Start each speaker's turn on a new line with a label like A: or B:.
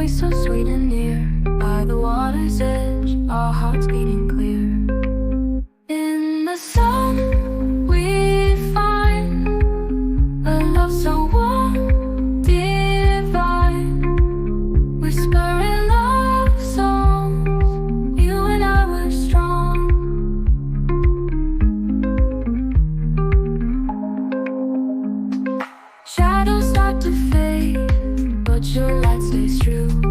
A: voice so sweet and near. By the water's edge, our hearts beating clear. In the sun we find a love so warm, divine. Whispering love songs, you and I were strong. Shadows start to fade, but your light stays true.